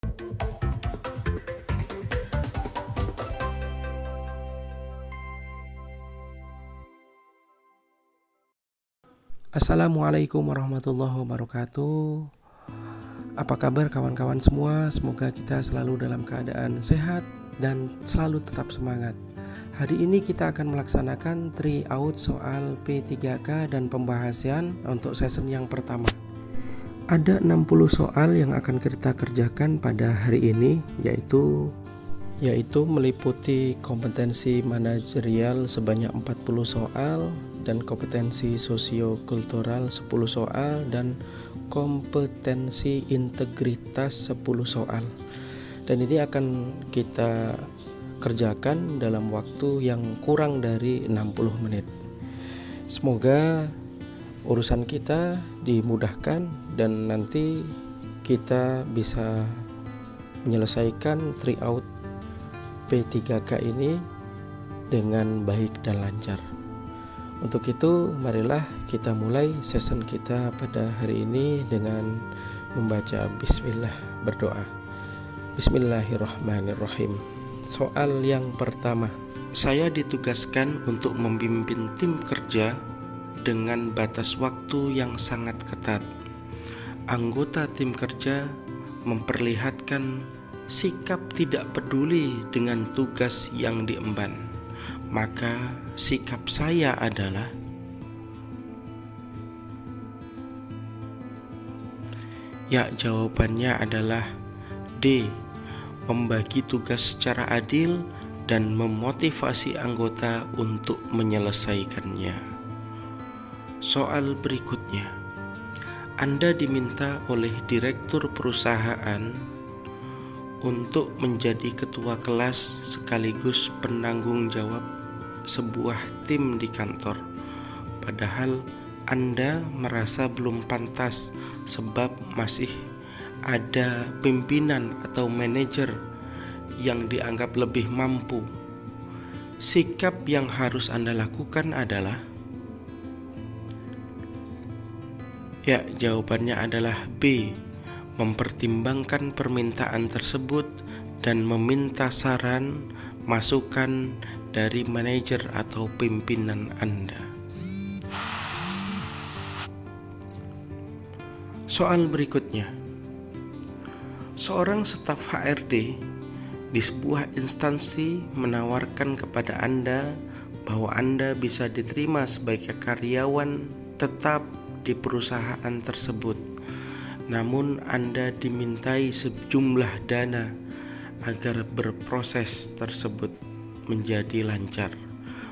Assalamualaikum warahmatullahi wabarakatuh. Apa kabar kawan-kawan semua? Semoga kita selalu dalam keadaan sehat dan selalu tetap semangat. Hari ini kita akan melaksanakan tryout soal P3K dan pembahasan untuk season yang pertama. Ada 60 soal yang akan kita kerjakan pada hari ini, yaitu meliputi kompetensi manajerial sebanyak 40 soal dan kompetensi sosiokultural 10 soal dan kompetensi integritas 10 soal. Dan ini akan kita kerjakan dalam waktu yang kurang dari 60 menit. Semoga urusan kita dimudahkan dan nanti kita bisa menyelesaikan tryout P3K ini dengan baik dan lancar. Untuk itu, marilah kita mulai season kita pada hari ini dengan membaca bismillah, berdoa. Bismillahirrahmanirrahim. Soal yang pertama. Saya ditugaskan untuk memimpin tim kerja dengan batas waktu yang sangat ketat. Anggota tim kerja memperlihatkan sikap tidak peduli dengan tugas yang diemban. Maka sikap saya adalah jawabannya adalah D. Membagi tugas secara adil dan memotivasi anggota untuk menyelesaikannya. Soal berikutnya. Anda diminta oleh direktur perusahaan untuk menjadi ketua kelas sekaligus penanggung jawab sebuah tim di kantor. Padahal Anda merasa belum pantas sebab masih ada pimpinan atau manajer yang dianggap lebih mampu. Sikap yang harus Anda lakukan adalah jawabannya adalah B. Mempertimbangkan permintaan tersebut dan meminta saran, masukan dari manajer atau pimpinan Anda. Soal berikutnya. Seorang staf HRD di sebuah instansi menawarkan kepada Anda bahwa Anda bisa diterima sebagai karyawan tetap di perusahaan tersebut. Namun Anda dimintai sejumlah dana agar berproses tersebut menjadi lancar.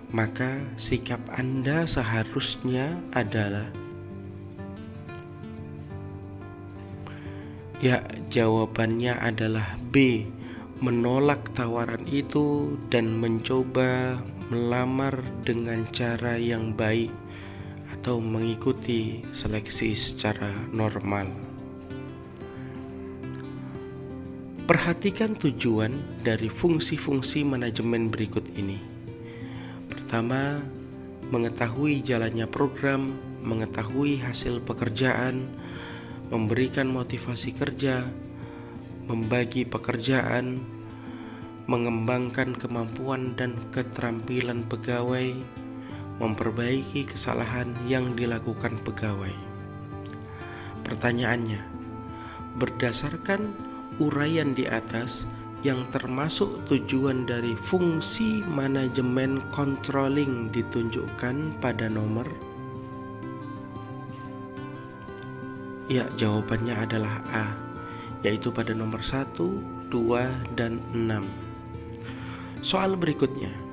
Maka sikap Anda seharusnya adalah jawabannya adalah B. Menolak tawaran itu dan mencoba melamar dengan cara yang baik atau mengikuti seleksi secara normal. Perhatikan tujuan dari fungsi-fungsi manajemen berikut ini. Pertama, mengetahui jalannya program, mengetahui hasil pekerjaan, memberikan motivasi kerja, membagi pekerjaan, mengembangkan kemampuan dan keterampilan pegawai, memperbaiki kesalahan yang dilakukan pegawai. Pertanyaannya, berdasarkan uraian di atas yang termasuk tujuan dari fungsi manajemen controlling ditunjukkan pada nomor? Jawabannya adalah A, yaitu pada nomor 1, 2, dan 6. Soal berikutnya.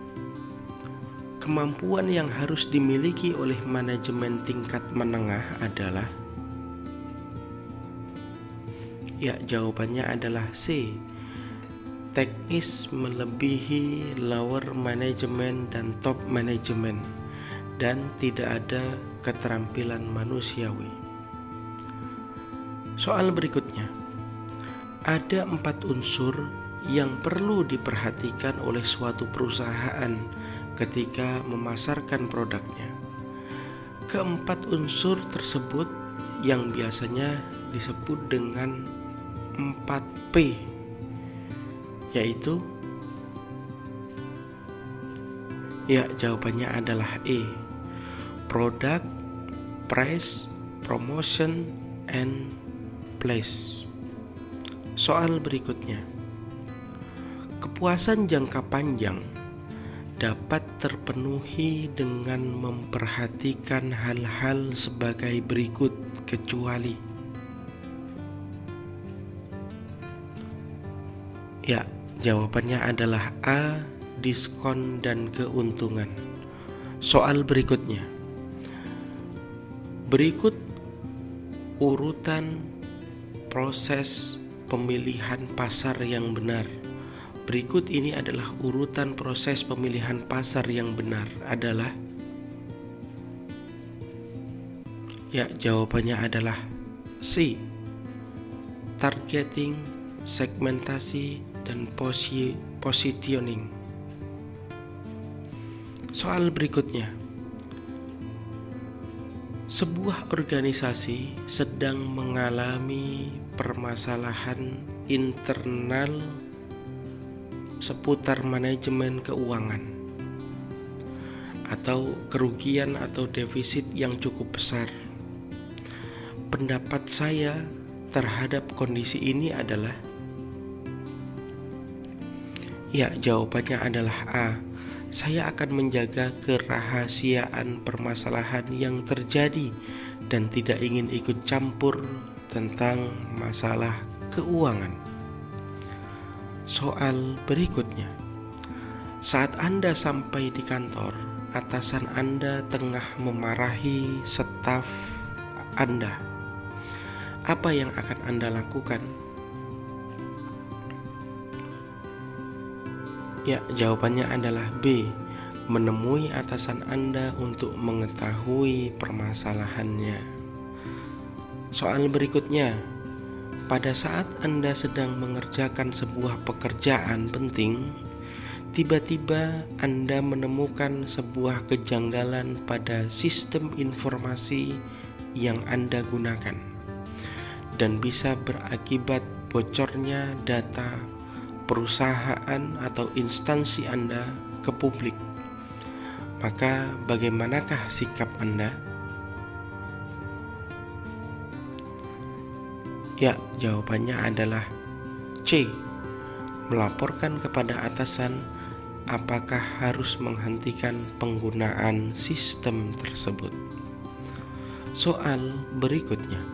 Kemampuan yang harus dimiliki oleh manajemen tingkat menengah adalah jawabannya adalah C. Teknis melebihi lower management dan top management dan tidak ada keterampilan manusiawi. Soal berikutnya. Ada 4 unsur yang perlu diperhatikan oleh suatu perusahaan ketika memasarkan produknya. Keempat unsur tersebut yang biasanya disebut dengan 4P, yaitu jawabannya adalah E, product, price, promotion, and place. Soal berikutnya. Kepuasan jangka panjang dapat terpenuhi dengan memperhatikan hal-hal sebagai berikut, kecuali jawabannya adalah A, diskon dan keuntungan. Soal berikutnya. Berikut urutan proses pemilihan pasar yang benar. Berikut ini adalah urutan proses pemilihan pasar yang benar adalah jawabannya adalah C, targeting, segmentasi, dan positioning. Soal berikutnya. Sebuah organisasi sedang mengalami permasalahan internal seputar manajemen keuangan atau kerugian atau defisit yang cukup besar. Pendapat saya terhadap kondisi ini adalah jawabannya adalah A. Saya akan menjaga kerahasiaan permasalahan yang terjadi dan tidak ingin ikut campur tentang masalah keuangan. Soal berikutnya. Saat Anda sampai di kantor, atasan Anda tengah memarahi staf Anda. Apa yang akan Anda lakukan? Jawabannya adalah B, menemui atasan Anda untuk mengetahui permasalahannya. Soal berikutnya. Pada saat Anda sedang mengerjakan sebuah pekerjaan penting, tiba-tiba Anda menemukan sebuah kejanggalan pada sistem informasi yang Anda gunakan dan bisa berakibat bocornya data perusahaan atau instansi Anda ke publik. Maka bagaimanakah sikap Anda? Jawabannya adalah C, melaporkan kepada atasan apakah harus menghentikan penggunaan sistem tersebut. Soal berikutnya.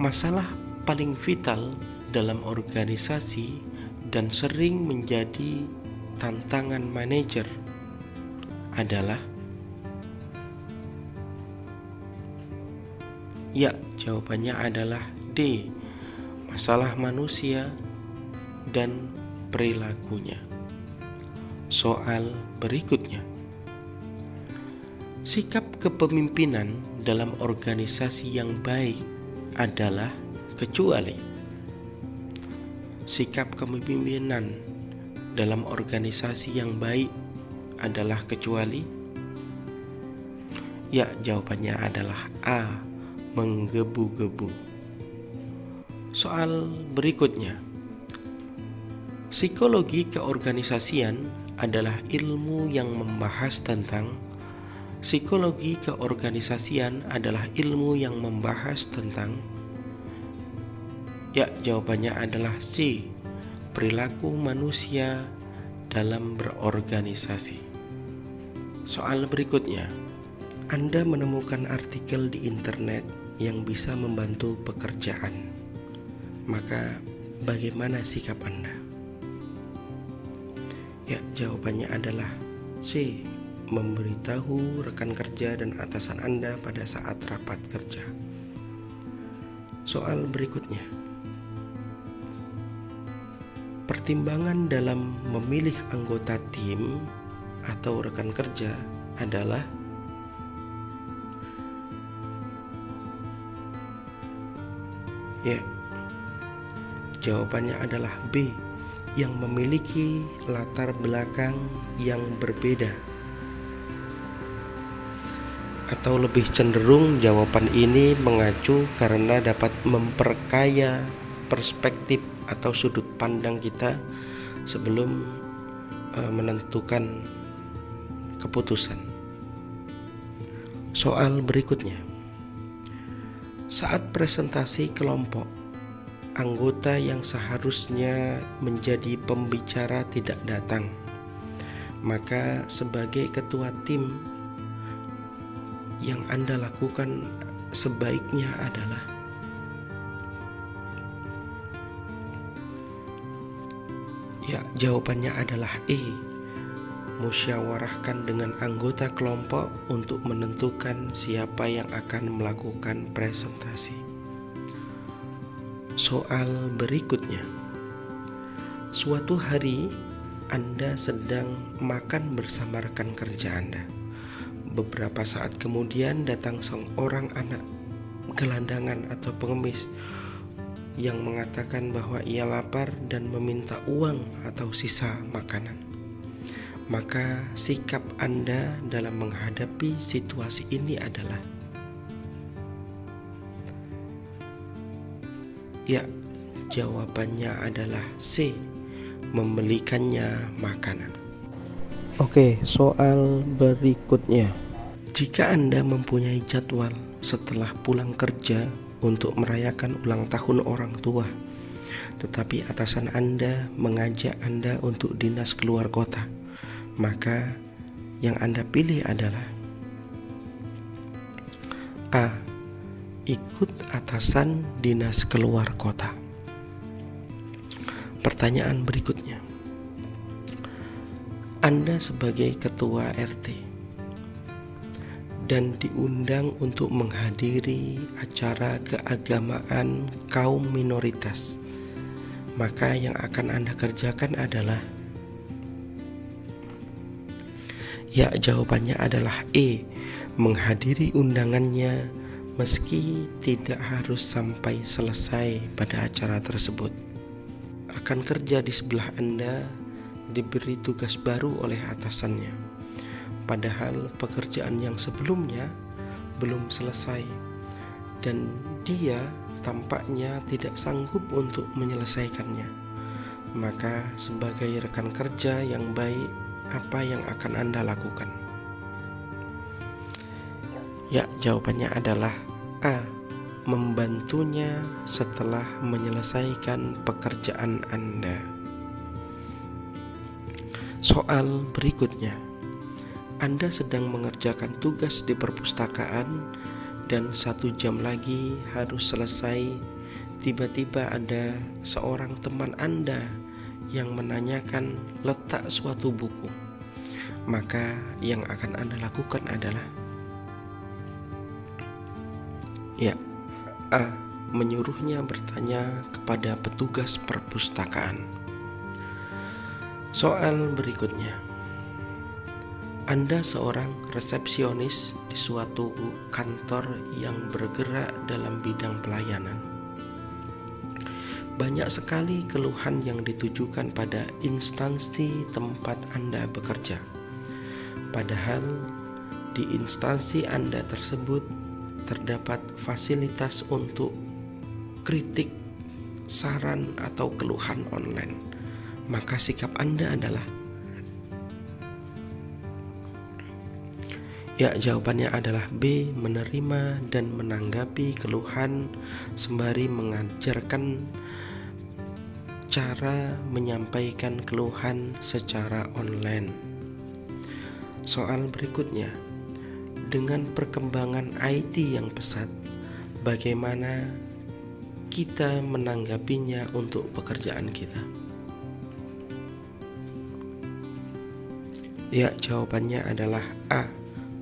Masalah paling vital dalam organisasi dan sering menjadi tantangan manajer adalah jawabannya adalah D, masalah manusia dan perilakunya. Soal berikutnya. Sikap kepemimpinan dalam organisasi yang baik adalah kecuali. Sikap kepemimpinan dalam organisasi yang baik adalah kecuali. Jawabannya adalah A, menggebu-gebu. Soal berikutnya. Psikologi keorganisasian adalah ilmu yang membahas tentang jawabannya adalah C, perilaku manusia dalam berorganisasi. Soal berikutnya. Anda menemukan artikel di internet yang bisa membantu pekerjaan. Maka bagaimana sikap Anda? Jawabannya adalah C, memberitahu rekan kerja dan atasan Anda pada saat rapat kerja. Soal berikutnya. Pertimbangan dalam memilih anggota tim atau rekan kerja adalah jawabannya adalah B, yang memiliki latar belakang yang berbeda. Atau lebih cenderung jawaban ini mengacu karena dapat memperkaya perspektif atau sudut pandang kita sebelum menentukan keputusan. Soal berikutnya. Saat presentasi kelompok, anggota yang seharusnya menjadi pembicara tidak datang. Maka sebagai ketua tim, yang Anda lakukan sebaiknya adalah jawabannya adalah E. Musyawarahkan dengan anggota kelompok untuk menentukan siapa yang akan melakukan presentasi. Soal berikutnya. Suatu hari Anda sedang makan bersama rekan kerja Anda. Beberapa saat kemudian datang seorang anak gelandangan atau pengemis yang mengatakan bahwa ia lapar dan meminta uang atau sisa makanan. Maka sikap Anda dalam menghadapi situasi ini adalah jawabannya adalah C. Membelikannya makanan. Oke, soal berikutnya. Jika Anda mempunyai jadwal setelah pulang kerja untuk merayakan ulang tahun orang tua, tetapi atasan Anda mengajak Anda untuk dinas keluar kota, maka yang Anda pilih adalah A. Ikut atasan dinas keluar kota. Pertanyaan berikutnya. Anda sebagai ketua RT dan diundang untuk menghadiri acara keagamaan kaum minoritas, maka yang akan Anda kerjakan adalah jawabannya adalah E. Menghadiri undangannya meski tidak harus sampai selesai pada acara tersebut. Rekan kerja di sebelah Anda diberi tugas baru oleh atasannya, padahal pekerjaan yang sebelumnya belum selesai dan dia tampaknya tidak sanggup untuk menyelesaikannya. Maka sebagai rekan kerja yang baik, apa yang akan Anda lakukan? Jawabannya adalah A. Membantunya setelah menyelesaikan pekerjaan Anda. Soal berikutnya. Anda sedang mengerjakan tugas di perpustakaan dan 1 jam lagi harus selesai. Tiba-tiba ada seorang teman Anda yang menanyakan letak suatu buku. Maka yang akan Anda lakukan adalah A. Menyuruhnya bertanya kepada petugas perpustakaan. Soal berikutnya. Anda seorang resepsionis di suatu kantor yang bergerak dalam bidang pelayanan. Banyak sekali keluhan yang ditujukan pada instansi tempat Anda bekerja. Padahal di instansi Anda tersebut terdapat fasilitas untuk kritik, saran, atau keluhan online. Maka sikap Anda adalah jawabannya adalah B. Menerima dan menanggapi keluhan sembari mengajarkan cara menyampaikan keluhan secara online. Soal berikutnya. Dengan perkembangan IT yang pesat, bagaimana kita menanggapinya untuk pekerjaan kita? Jawabannya adalah A.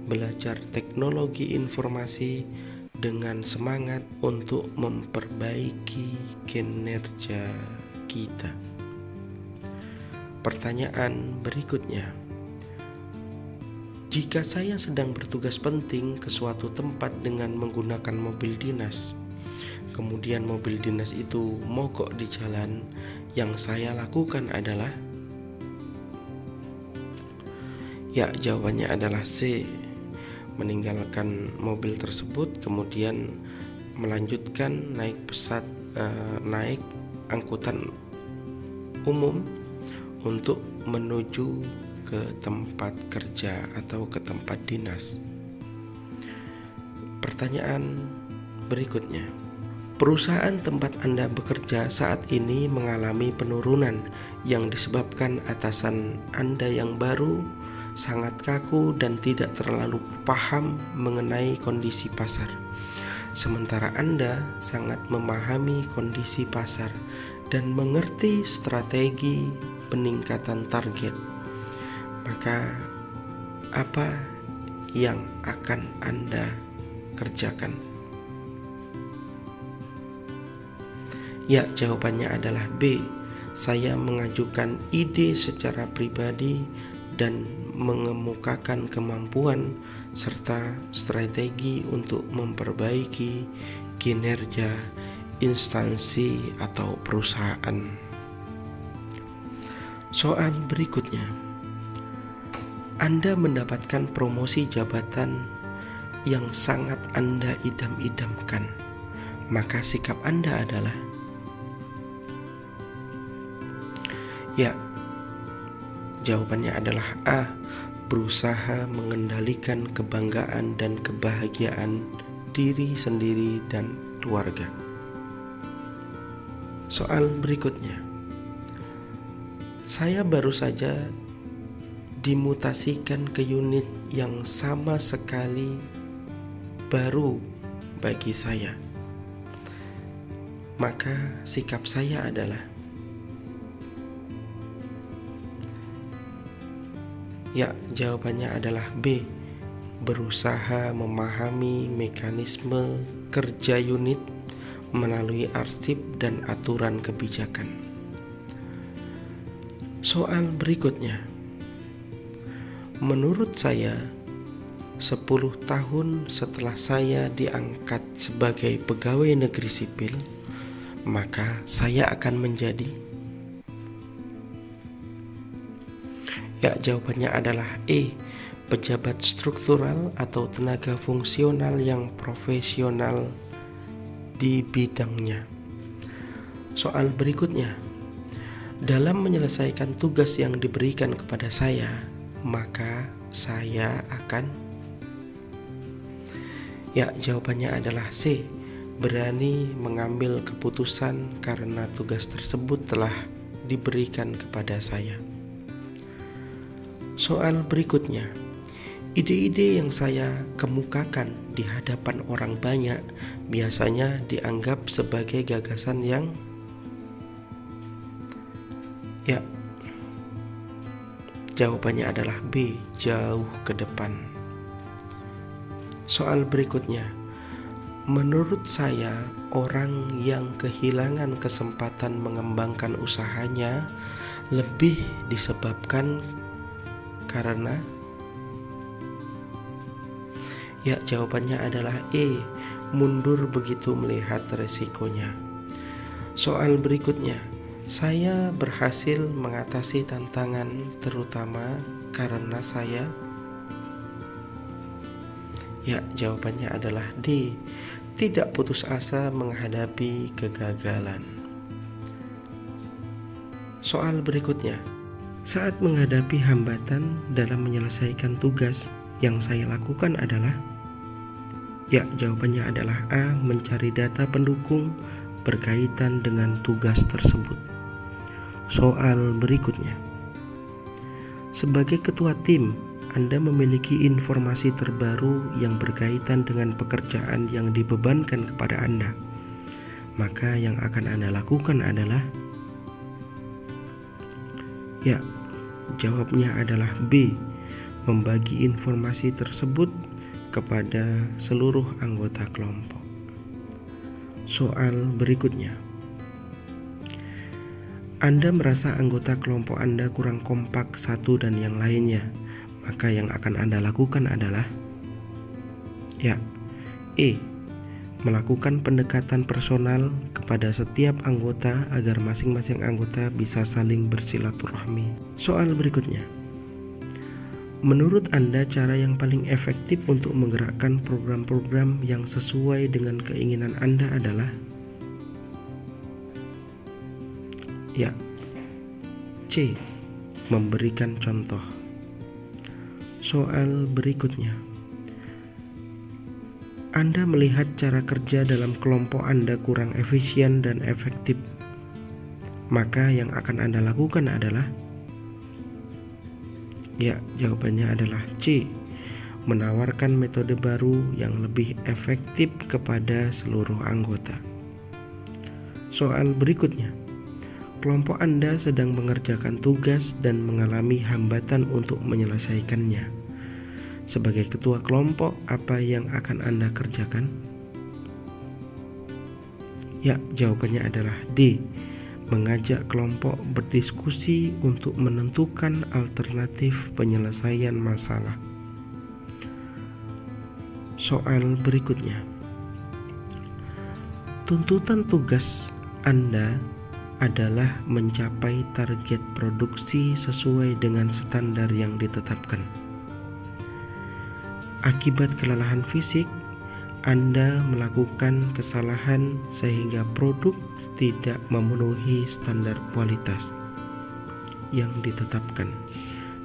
Belajar teknologi informasi dengan semangat untuk memperbaiki kinerja kita. Pertanyaan berikutnya. Jika saya sedang bertugas penting ke suatu tempat dengan menggunakan mobil dinas, kemudian mobil dinas itu mogok di jalan, yang saya lakukan adalah jawabannya adalah C. meninggalkan mobil tersebut, kemudian melanjutkan naik angkutan umum untuk menuju ke tempat kerja atau ke tempat dinas. Pertanyaan berikutnya, perusahaan tempat Anda bekerja saat ini mengalami penurunan yang disebabkan atasan Anda yang baru sangat kaku dan tidak terlalu paham mengenai kondisi pasar. Sementara Anda sangat memahami kondisi pasar dan mengerti strategi peningkatan target. Maka apa yang akan Anda kerjakan? Ya, jawabannya adalah B. Saya mengajukan ide secara pribadi dan mengemukakan kemampuan serta strategi untuk memperbaiki kinerja instansi atau perusahaan. Soal berikutnya, Anda mendapatkan promosi jabatan yang sangat Anda idam-idamkan, maka sikap Anda adalah ya, jawabannya adalah A. Berusaha mengendalikan kebanggaan dan kebahagiaan diri sendiri dan keluarga. Soal berikutnya, saya baru saja dimutasikan ke unit yang sama sekali baru bagi saya. Maka sikap saya adalah ya, jawabannya adalah B. Berusaha memahami mekanisme kerja unit melalui arsip dan aturan kebijakan. Soal berikutnya, menurut saya 10 tahun setelah saya diangkat sebagai pegawai negeri sipil, maka saya akan menjadi ya, jawabannya adalah E. Pejabat struktural atau tenaga fungsional yang profesional di bidangnya. Soal berikutnya, dalam menyelesaikan tugas yang diberikan kepada saya, maka saya akan ya, jawabannya adalah C. Berani mengambil keputusan karena tugas tersebut telah diberikan kepada saya. Soal berikutnya, ide-ide yang saya kemukakan di hadapan orang banyak biasanya dianggap sebagai gagasan yang ya, jawabannya adalah B. Jauh ke depan. Soal berikutnya, menurut saya orang yang kehilangan kesempatan mengembangkan usahanya lebih disebabkan karena ya, jawabannya adalah E. Mundur begitu melihat resikonya. Soal berikutnya, saya berhasil mengatasi tantangan terutama karena saya ya, jawabannya adalah D. Tidak putus asa menghadapi kegagalan. Soal berikutnya, saat menghadapi hambatan dalam menyelesaikan tugas, yang saya lakukan adalah ya, jawabannya adalah A. Mencari data pendukung berkaitan dengan tugas tersebut. Soal berikutnya, sebagai ketua tim, Anda memiliki informasi terbaru yang berkaitan dengan pekerjaan yang dibebankan kepada Anda. Maka yang akan Anda lakukan adalah ya, jawabnya adalah B. Membagi informasi tersebut kepada seluruh anggota kelompok. Soal berikutnya, Anda merasa anggota kelompok Anda kurang kompak satu dan yang lainnya, maka yang akan Anda lakukan adalah ya, E. Melakukan pendekatan personal kepada setiap anggota agar masing-masing anggota bisa saling bersilaturahmi. Soal berikutnya, menurut Anda cara yang paling efektif untuk menggerakkan program-program yang sesuai dengan keinginan Anda adalah? Ya, C. Memberikan contoh. Soal berikutnya. Anda melihat cara kerja dalam kelompok Anda kurang efisien dan efektif. Maka yang akan Anda lakukan adalah? Ya, jawabannya adalah C. Menawarkan metode baru yang lebih efektif kepada seluruh anggota. Soal berikutnya. Kelompok Anda sedang mengerjakan tugas dan mengalami hambatan untuk menyelesaikannya. Sebagai ketua kelompok, apa yang akan Anda kerjakan? Ya, jawabannya adalah D. Mengajak kelompok berdiskusi untuk menentukan alternatif penyelesaian masalah. Soal berikutnya. Tuntutan tugas Anda adalah mencapai target produksi sesuai dengan standar yang ditetapkan. Akibat kelelahan fisik, Anda melakukan kesalahan sehingga produk tidak memenuhi standar kualitas yang ditetapkan.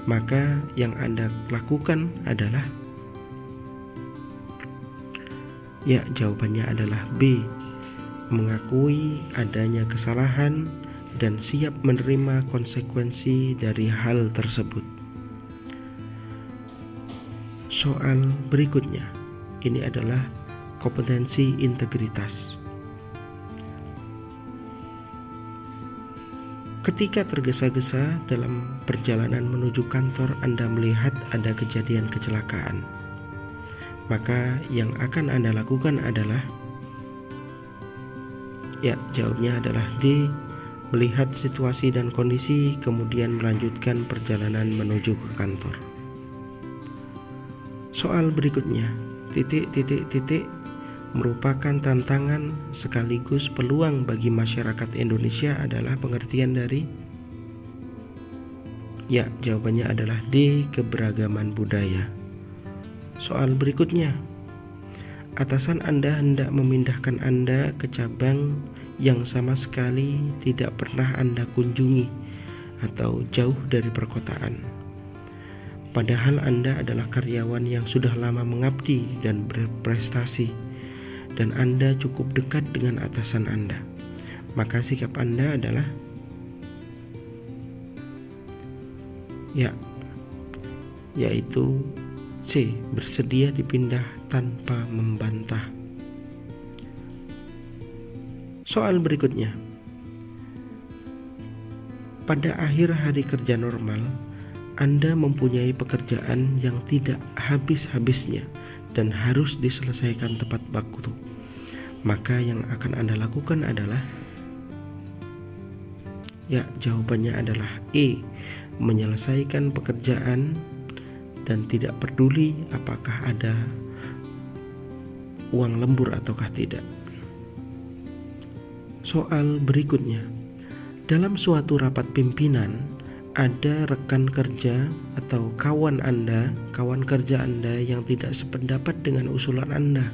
Maka yang Anda lakukan adalah? Ya, jawabannya adalah B. Mengakui adanya kesalahan dan siap menerima konsekuensi dari hal tersebut. Soal berikutnya, ini adalah kompetensi integritas. Ketika tergesa-gesa dalam perjalanan menuju kantor, Anda melihat ada kejadian kecelakaan. Maka yang akan Anda lakukan adalah? Ya, jawabnya adalah D. Melihat situasi dan kondisi, kemudian melanjutkan perjalanan menuju ke kantor. Soal berikutnya, merupakan tantangan sekaligus peluang bagi masyarakat Indonesia adalah pengertian dari? Ya, jawabannya adalah D. Keberagaman budaya. Soal berikutnya. Atasan Anda hendak memindahkan Anda ke cabang yang sama sekali tidak pernah Anda kunjungi atau jauh dari perkotaan. Padahal Anda adalah karyawan yang sudah lama mengabdi dan berprestasi, dan Anda cukup dekat dengan atasan Anda. Maka sikap Anda adalah? Ya, yaitu C. Bersedia dipindah tanpa membantah. Soal berikutnya. Pada akhir hari kerja normal, Anda mempunyai pekerjaan yang tidak habis-habisnya dan harus diselesaikan tepat waktu. Maka yang akan Anda lakukan adalah? Ya, jawabannya adalah E. Menyelesaikan pekerjaan dan tidak peduli apakah ada uang lembur ataukah tidak. Soal berikutnya. Dalam suatu rapat pimpinan, ada rekan kerja atau kawan kerja Anda yang tidak sependapat dengan usulan Anda.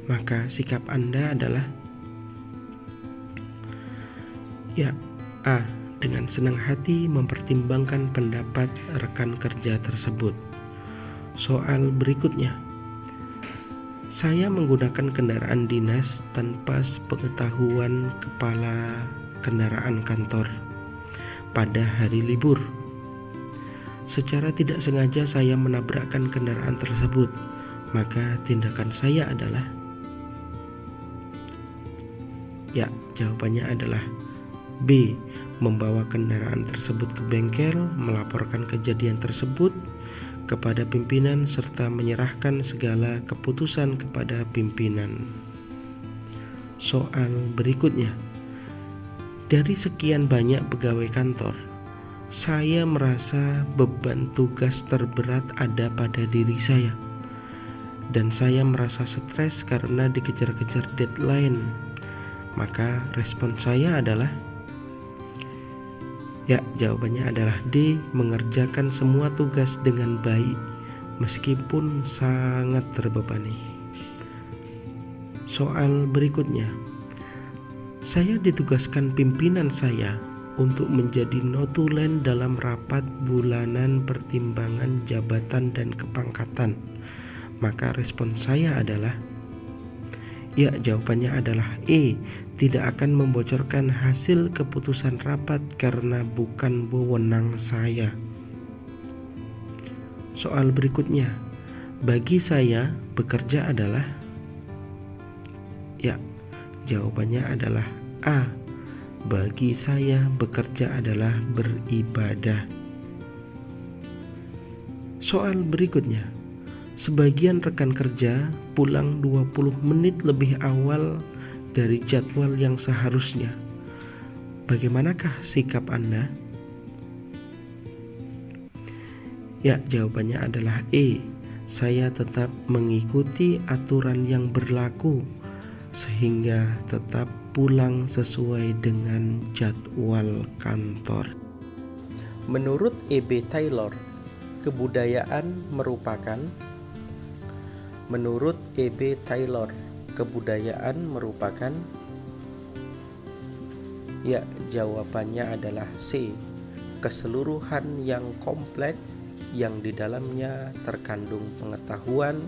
Maka sikap Anda adalah? Ya, A. Dengan senang hati mempertimbangkan pendapat rekan kerja tersebut. Soal berikutnya. Saya menggunakan kendaraan dinas tanpa sepengetahuan kepala kendaraan kantor pada hari libur. Secara tidak sengaja saya menabrakkan kendaraan tersebut. Maka tindakan saya adalah? Ya, jawabannya adalah B. Membawa kendaraan tersebut ke bengkel, melaporkan kejadian tersebut kepada pimpinan serta menyerahkan segala keputusan kepada pimpinan. Soal berikutnya. Dari sekian banyak pegawai kantor, saya merasa beban tugas terberat ada pada diri saya. Dan saya merasa stres karena dikejar-kejar deadline. Maka respon saya adalah? Ya, jawabannya adalah D, mengerjakan semua tugas dengan baik meskipun sangat terbebani. Soal berikutnya. Saya ditugaskan pimpinan saya untuk menjadi notulen dalam rapat bulanan pertimbangan jabatan dan kepangkatan. Maka respon saya adalah, ya, jawabannya adalah E, tidak akan membocorkan hasil keputusan rapat karena bukan wewenang saya. Soal berikutnya, bagi saya bekerja adalah, ya, jawabannya adalah A, bagi saya bekerja adalah beribadah. Soal berikutnya, sebagian rekan kerja pulang 20 menit lebih awal dari jadwal yang seharusnya. Bagaimanakah sikap Anda? Ya, jawabannya adalah E, saya tetap mengikuti aturan yang berlaku sehingga tetap pulang sesuai dengan jadwal kantor. Menurut E.B. Taylor, kebudayaan merupakan ya, jawabannya adalah C, keseluruhan yang kompleks yang di dalamnya terkandung pengetahuan,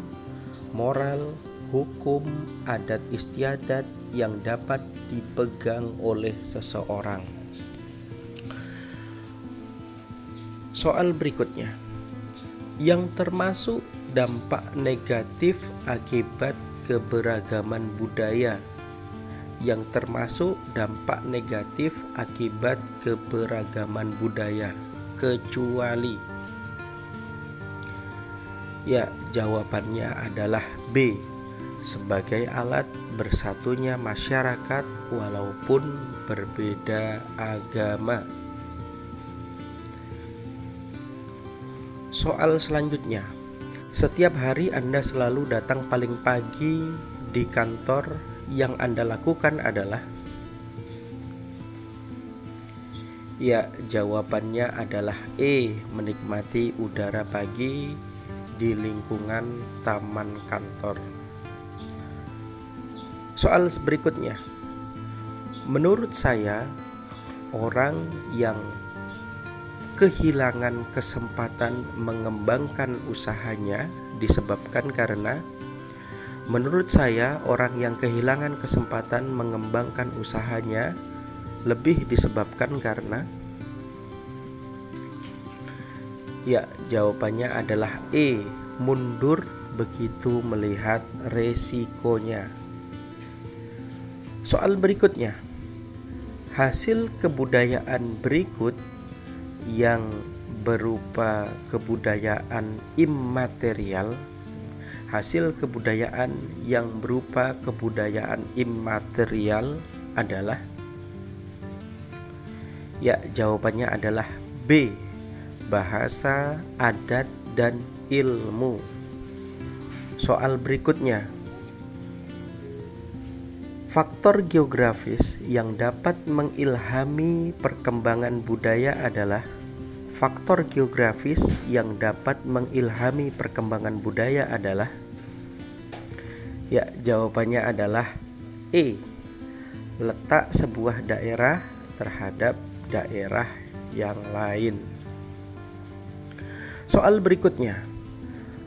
moral, hukum, adat istiadat yang dapat dipegang oleh seseorang. Soal berikutnya, yang termasuk dampak negatif akibat keberagaman budaya. Kecuali, ya, jawabannya adalah B, sebagai alat bersatunya masyarakat walaupun berbeda agama. Soal selanjutnya, setiap hari Anda selalu datang paling pagi di kantor. Yang Anda lakukan adalah, ya, jawabannya adalah E, menikmati udara pagi di lingkungan taman kantor. Soal berikutnya, menurut saya orang yang kehilangan kesempatan mengembangkan usahanya disebabkan karena lebih disebabkan karena, ya, jawabannya adalah E, mundur begitu melihat resikonya. Soal berikutnya, hasil kebudayaan berikut yang berupa kebudayaan immaterial adalah, ya, jawabannya adalah B, bahasa, adat, dan ilmu. Soal berikutnya, faktor geografis yang dapat mengilhami perkembangan budaya adalah, ya, jawabannya adalah E, letak sebuah daerah terhadap daerah yang lain. Soal berikutnya,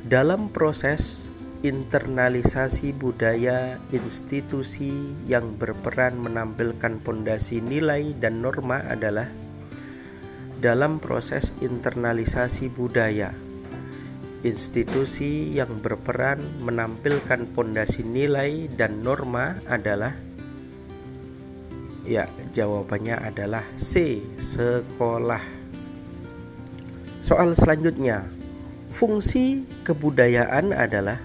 dalam proses internalisasi budaya, institusi yang berperan menampilkan pondasi nilai dan norma adalah, dalam proses internalisasi budaya, institusi yang berperan menampilkan pondasi nilai dan norma adalah, ya, jawabannya adalah C, sekolah. Soal selanjutnya, fungsi kebudayaan adalah,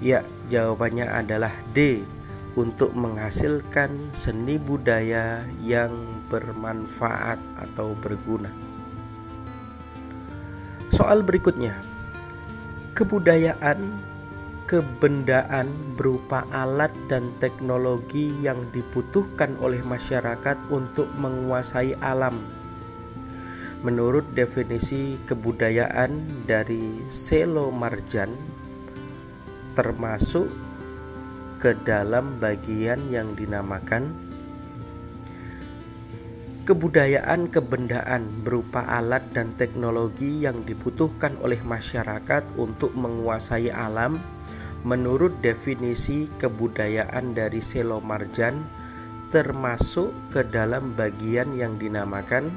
ya, jawabannya adalah D, untuk menghasilkan seni budaya yang bermanfaat atau berguna. Soal berikutnya, kebendaan berupa alat dan teknologi yang dibutuhkan oleh masyarakat untuk menguasai alam. Menurut definisi kebudayaan dari Selo Marjan, termasuk ke dalam bagian yang dinamakan kebudayaan kebendaan berupa alat dan teknologi yang dibutuhkan oleh masyarakat untuk menguasai alam. Menurut definisi kebudayaan dari Selo Marjan, termasuk ke dalam bagian yang dinamakan.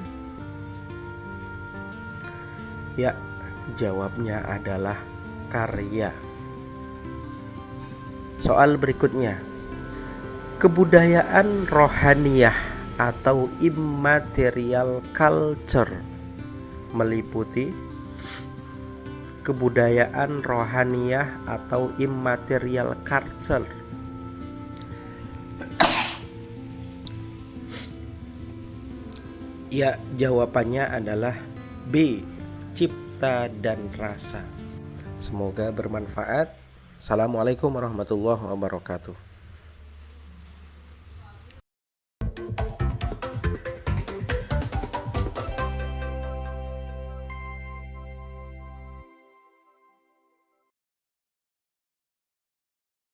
Ya, jawabnya adalah karya. Soal berikutnya, kebudayaan rohaniyah atau immaterial culture meliputi kebudayaan rohaniyah atau immaterial culture. Ya, jawabannya adalah B, cipta dan rasa. Semoga bermanfaat. Assalamualaikum warahmatullahi wabarakatuh.